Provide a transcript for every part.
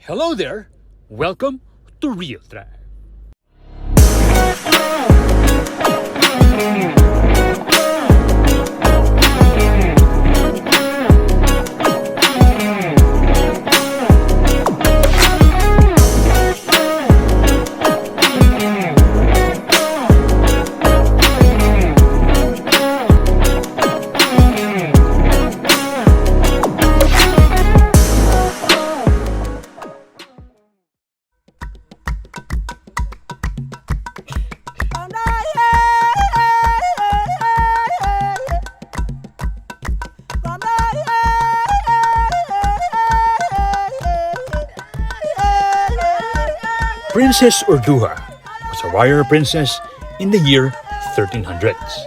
Hello there! Welcome to Real Drive. Princess Urduja was a warrior princess in the year 1300s.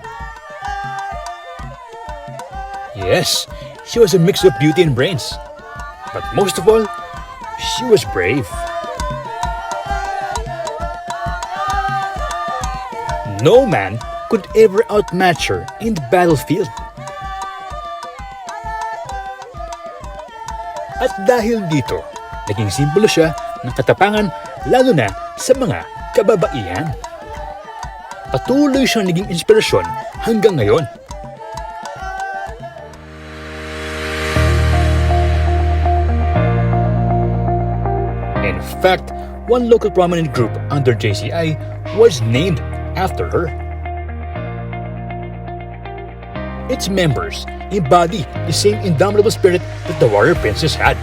Yes, she was a mix of beauty and brains, but most of all, she was brave. No man could ever outmatch her in the battlefield. At dahil dito, naging simbolo siya ng katapangan lalo na sa mga kababaihan. Patuloy siyang naging inspirasyon hanggang ngayon. In fact, one local prominent group under JCI was named after her. Its members embody the same indomitable spirit that the warrior princess had.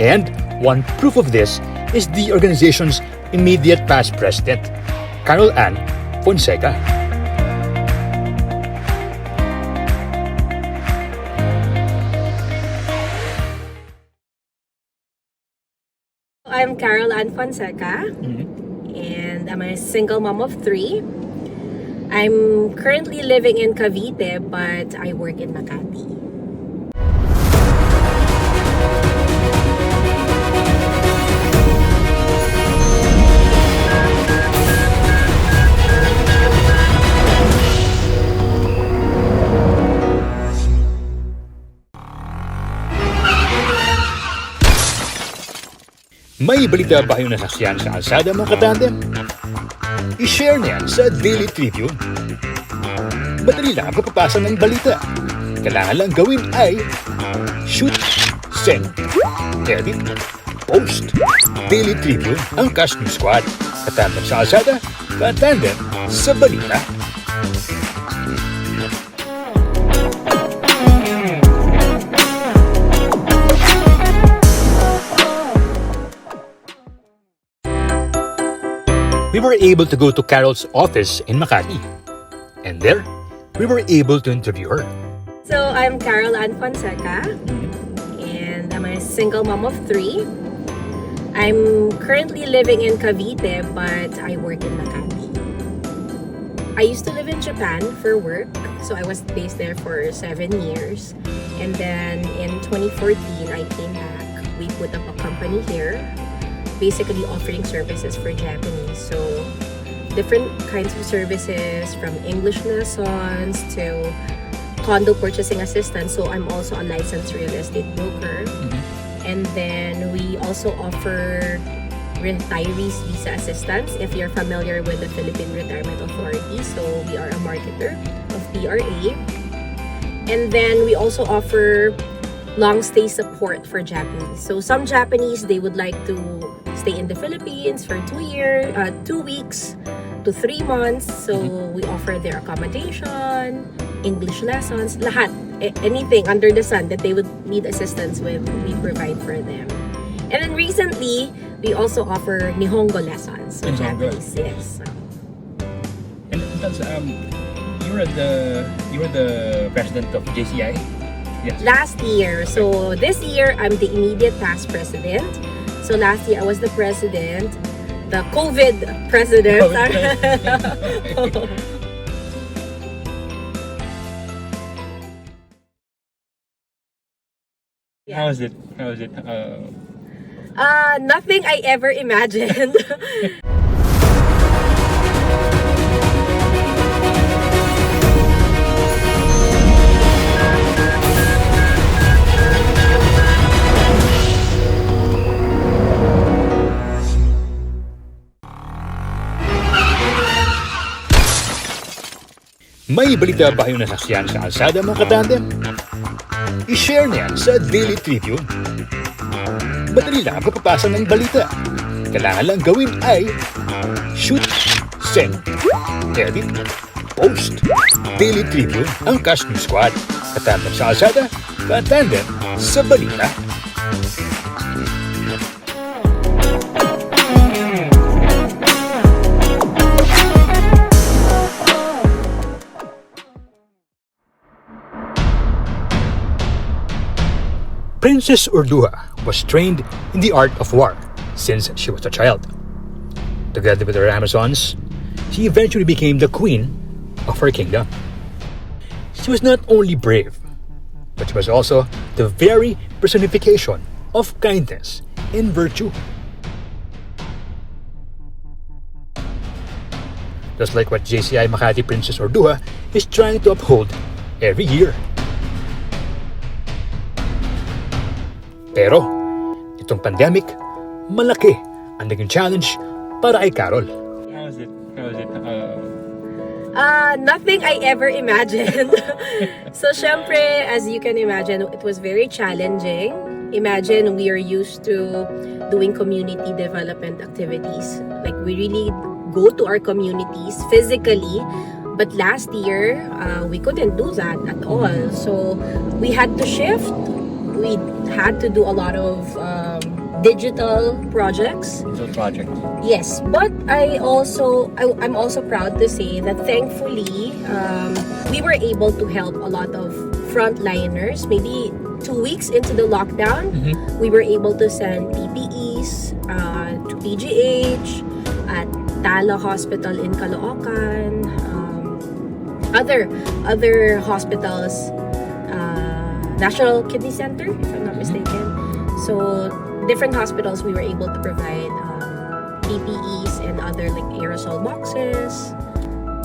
And one proof of this is the organization's immediate past president, Carol Anne Fonceca. I'm Carol Anne Fonceca, and I'm a single mom of 3. I'm currently living in Cavite, but I work in Makati. May balita ba kayong nasaksiyan sa kalsada mga katandem? I-share na yan sa Daily Tribune. Madali lang ang pagpapasa ng balita. Kailangan lang gawin ay shoot, send, edit, post. Daily Tribune, ang Cash News Squad. Katandem sa kalsada, katandem sa balita. We were able to go to Carol's office in Makati. And there, we were able to interview her. So I'm Carol Anne Fonceca, and I'm a single mom of 3. I'm currently living in Cavite, but I work in Makati. I used to live in Japan for work, so I was based there for 7 years. And then in 2014, I came back. We put up a company here, basically offering services for Japanese. So different kinds of services, from English lessons to condo purchasing assistance. So I'm also a licensed real estate broker. And then we also offer retirees visa assistance if you're familiar with the Philippine Retirement Authority. So we are a marketer of PRA. And then we also offer long stay support for Japanese. So some Japanese, they would like to stay in the Philippines for 2 weeks to 3 months. So we offer their accommodation, English lessons, lahat, anything under the sun that they would need assistance with, we provide for them. And then recently, we also offer Nihongo lessons for Japanese. Yes. And you were the president of JCI. Yes. Last year. So this year, I'm the immediate past president. So last year, I was the president, the COVID president. How was it? Nothing I ever imagined. May balita ba kayong nasaksiyan sa kalsada mga katandem? I-share niyan sa Daily Tribune. Madali lang ang pagpapasa ng balita. Kailangan lang gawin ay shoot, send, edit, post. Daily Tribune, ang Cash News Squad. Katandem sa kalsada, katandem sa balita. Princess Urduja was trained in the art of war since she was a child. Together with her Amazons, she eventually became the queen of her kingdom. She was not only brave, but she was also the very personification of kindness and virtue. Just like what JCI Makati Princess Urduja is trying to uphold every year. Pero, itong pandemic, malaki ang naging challenge para kay Carol. How was it? Nothing I ever imagined. So, syempre, as you can imagine, it was very challenging. Imagine we are used to doing community development activities. Like, we really go to our communities physically. But last year, we couldn't do that at all. So, we had to shift. We had to do a lot of digital projects. Yes, but I'm also proud to say that thankfully we were able to help a lot of frontliners. Maybe 2 weeks into the lockdown, we were able to send PPEs to PGH, at Tala Hospital in Caloocan, other hospitals. National Kidney Center, if I'm not mistaken. So, different hospitals, we were able to provide PPEs and other like aerosol boxes.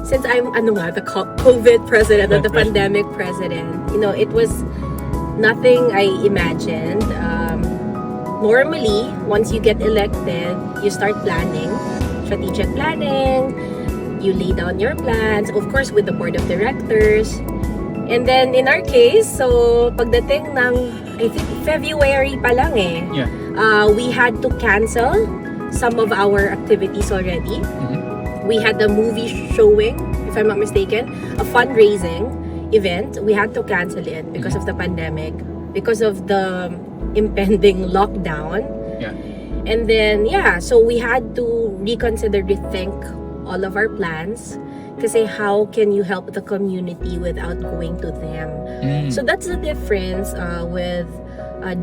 Since I'm the COVID president or the pandemic president, it was nothing I imagined. Normally, once you get elected, you start planning, strategic planning, you lay down your plans, of course, with the board of directors. And then, in our case, so, pagdating ng, I think, February pa lang we had to cancel some of our activities already. We had the movie showing, if I'm not mistaken, a fundraising event. We had to cancel it because of the pandemic, because of the impending lockdown. And then, so we had to reconsider, rethink all of our plans. Kasi how can you help the community without going to them? So that's the difference with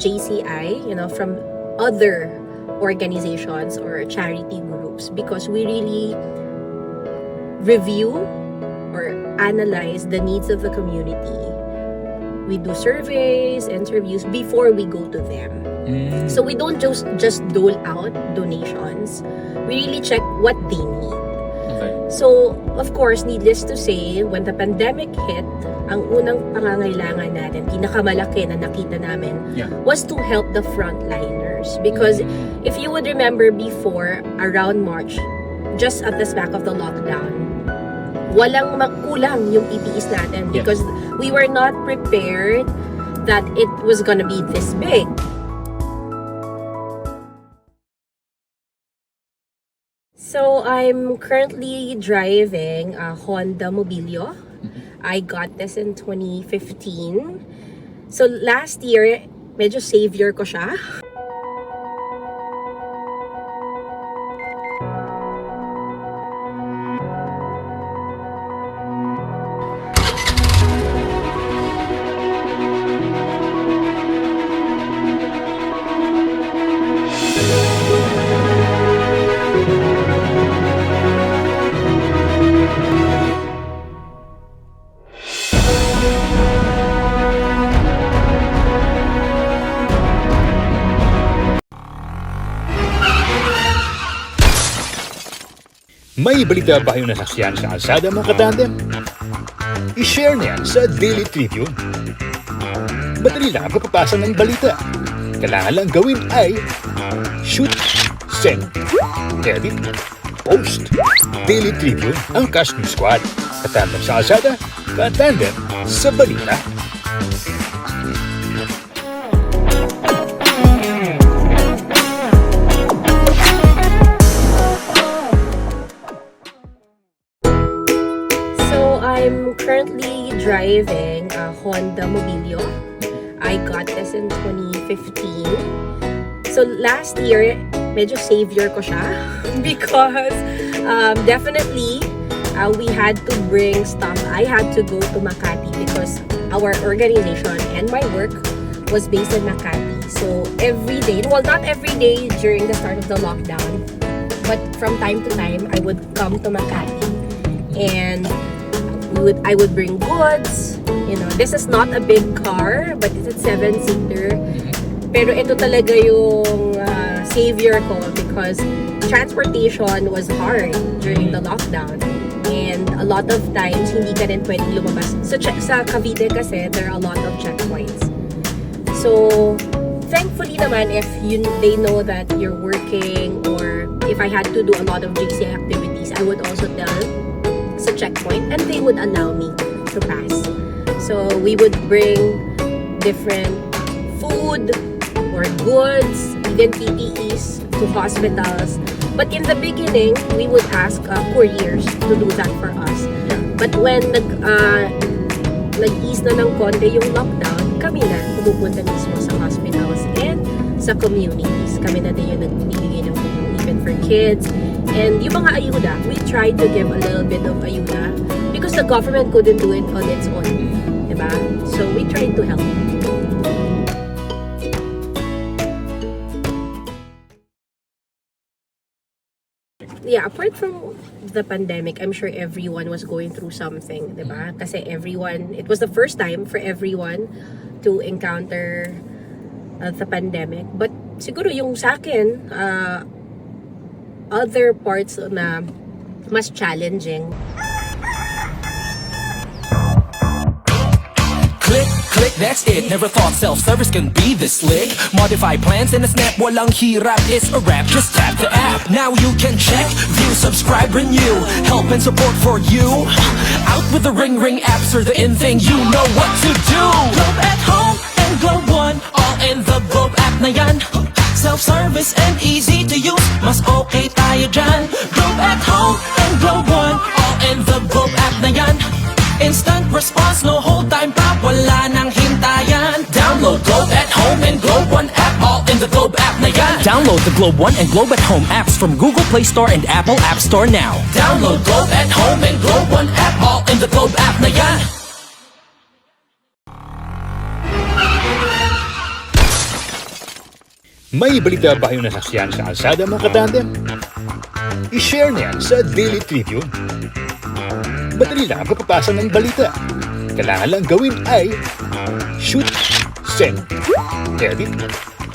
JCI, from other organizations or charity groups, because we really review or analyze the needs of the community. We do surveys, interviews before we go to them. So we don't just dole out donations. We really check what they need. So, of course, needless to say, when the pandemic hit, ang unang pangangailangan natin, pinakamalaki na nakita namin, was to help the frontliners. Because if you would remember before, around March, just at the back of the lockdown, walang makulang yung PPEs natin because we were not prepared that it was gonna be this big. So, I'm currently driving a Honda Mobilio. I got this in 2015. So, last year, medyo savior ko siya. May balita ba kayong nasaksiyan sa kalsada mga katandem? I-share niyan sa Daily Tribune. Madali lang ang pagpapasa ng balita. Kailangan lang gawin ay shoot, send, edit, post. Daily Tribune, ang Cash News Squad. Katandem sa kalsada, katandem sa balita. So I'm currently driving a Honda Mobilio. I got this in 2015. So last year, medyo savior ko siya because definitely we had to bring stuff. I had to go to Makati because our organization and my work was based in Makati. So every day, well, not every day during the start of the lockdown, but from time to time, I would come to Makati and I would bring goods. You know, this is not a big car, but it's a 7-seater. Pero ito talaga yung savior ko because transportation was hard during the lockdown. And a lot of times, hindi ka rin pwedeng lumabas. So, sa Cavite kasi, there are a lot of checkpoints. So, thankfully naman, if they know that you're working or if I had to do a lot of JCI activities, I would also tell sa checkpoint and they would allow me to pass. So, we would bring different food or goods, even PPEs to hospitals. But in the beginning, we would ask couriers to do that for us. But when nag-ease na ng konti yung lockdown, kami na pumupunta mismo sa hospitals and sa communities. Kami na din yung nagbibigay ng tulong even for kids. And yung mga ayuda, we tried to give a little bit of ayuda because the government couldn't do it on its own. Diba? So we tried to help. Yeah, apart from the pandemic, I'm sure everyone was going through something, diba? Kasi it was the first time for everyone to encounter the pandemic. But siguro yung sa akin, other parts na mas challenging. Click, click, that's it. Never thought self-service can be this slick. Modify plans in a snap, walang hirap. It's a wrap, just tap the app. Now you can check, view, subscribe, renew. Help and support for you. Out with the Ring Ring apps or the in thing, you know what to do. Globe at home and Globe One, all in the Globe app na yan. Self-service and easy to use, mas okay tayo dyan. Globe at home and Globe One, all in the Globe app na yan. Instant response, no hold time pa, wala nang hintayan. Download Globe at Home and Globe One app, all in the Globe app na yan. Download the Globe One and Globe at Home apps from Google Play Store and Apple App Store now. Download Globe at Home and Globe One app, all in the Globe app na yan. May balita ba kayong nasaksiyan sa kalsada mga katandem? I-share niyan sa Daily Tribune. Madali lang ang pagpapasa ng balita. Kailangan lang gawin ay shoot, send, edit,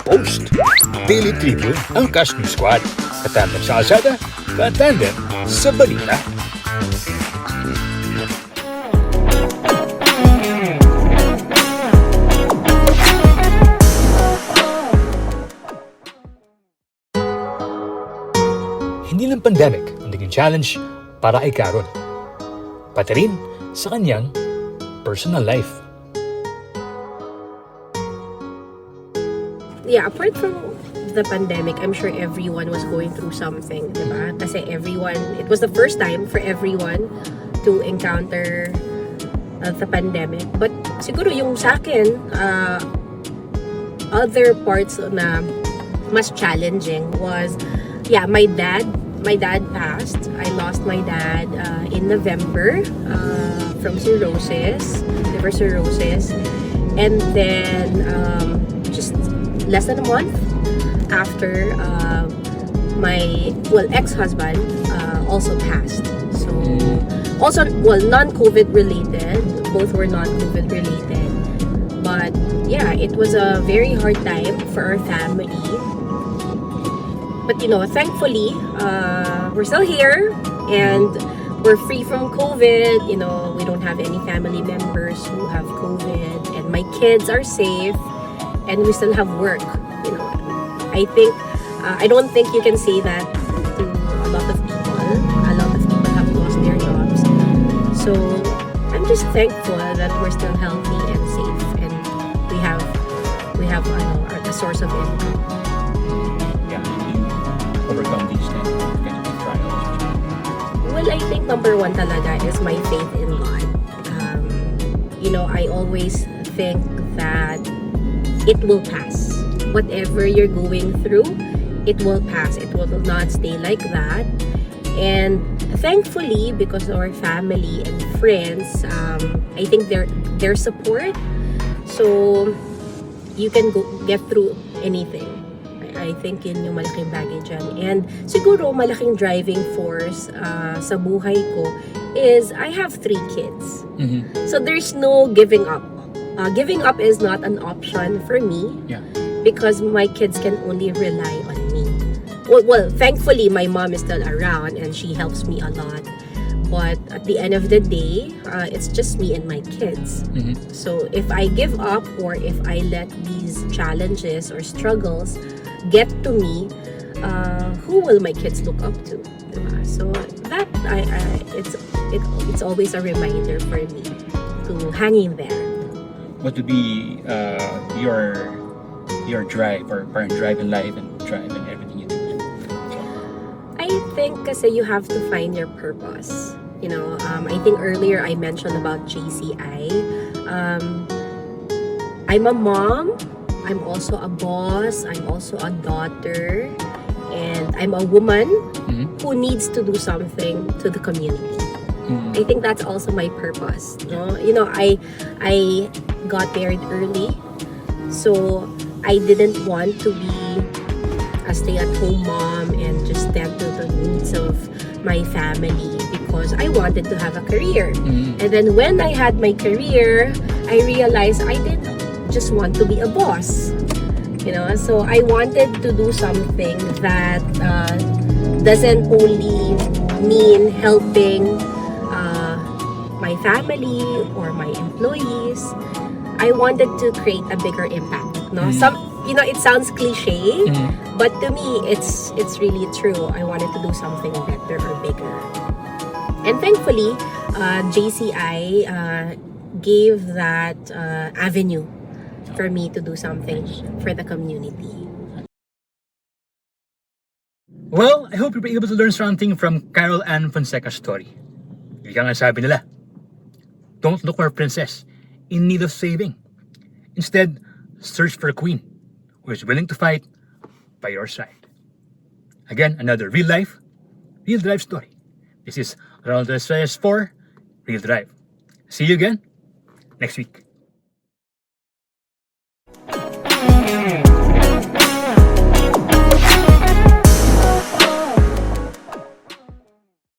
post. Daily Tribune, ang Cash News Squad. Katandem sa kalsada, katandem sa balita. Hindi lang pandemic ang naging challenge para kay Carol, pati rin sa kanyang personal life. Yeah, apart from the pandemic, I'm sure everyone was going through something, diba? Kasi it was the first time for everyone to encounter the pandemic. But siguro yung sa akin, other parts na mas challenging was, yeah, my dad passed. I lost my dad in November from liver cirrhosis. And then just less than a month after my ex-husband also passed. So also non-COVID related. Both were non-COVID related. But yeah, it was a very hard time for our family. But thankfully, we're still here and we're free from COVID. We don't have any family members who have COVID, and my kids are safe, and we still have work. I don't think you can say that to a lot of people. A lot of people have lost their jobs. So I'm just thankful that we're still healthy and safe, and we have a source of income. Yeah, you overcome these kind of trials. Well, I think number one talaga is my faith in God. I always think that it will pass. Whatever you're going through, it will pass. It will not stay like that. And thankfully, because of our family and friends, I think their support, so you can get through anything. I think yun yung malaking bagay dyan. And siguro malaking driving force sa buhay ko is I have 3 kids. So there's no giving up. Giving up is not an option for me. Yeah. Because my kids can only rely on me. Well, thankfully, my mom is still around and she helps me a lot. But at the end of the day, it's just me and my kids. So if I give up or if I let these challenges or struggles get to me, who will my kids look up to? Diba? So that it's always a reminder for me to hang in there. What would be your drive or parang drive in life and drive in everything you do? I think kasi you have to find your purpose. I think earlier I mentioned about JCI. I'm a mom. I'm also a boss. I'm also a daughter. And I'm a woman who needs to do something to the community. I think that's also my purpose. I got married early. So I didn't want to be a stay-at-home mom and just tend to the needs of my family because I wanted to have a career. And then when I had my career, I realized I didn't just want to be a boss. So I wanted to do something that doesn't only mean helping my family or my employees. I wanted to create a bigger impact. It sounds cliche, but to me, it's really true. I wanted to do something better or bigger. And thankfully, JCI gave that avenue for me to do something for the community. Well, I hope you were able to learn something from Carol Anne Fonceca's story. Ika nga sabi nila, don't look for a princess in need of saving. Instead, search for a queen who is willing to fight by your side. Again, another real life, real drive story. This is Ronald Reyes for Real Drive. See you again next week.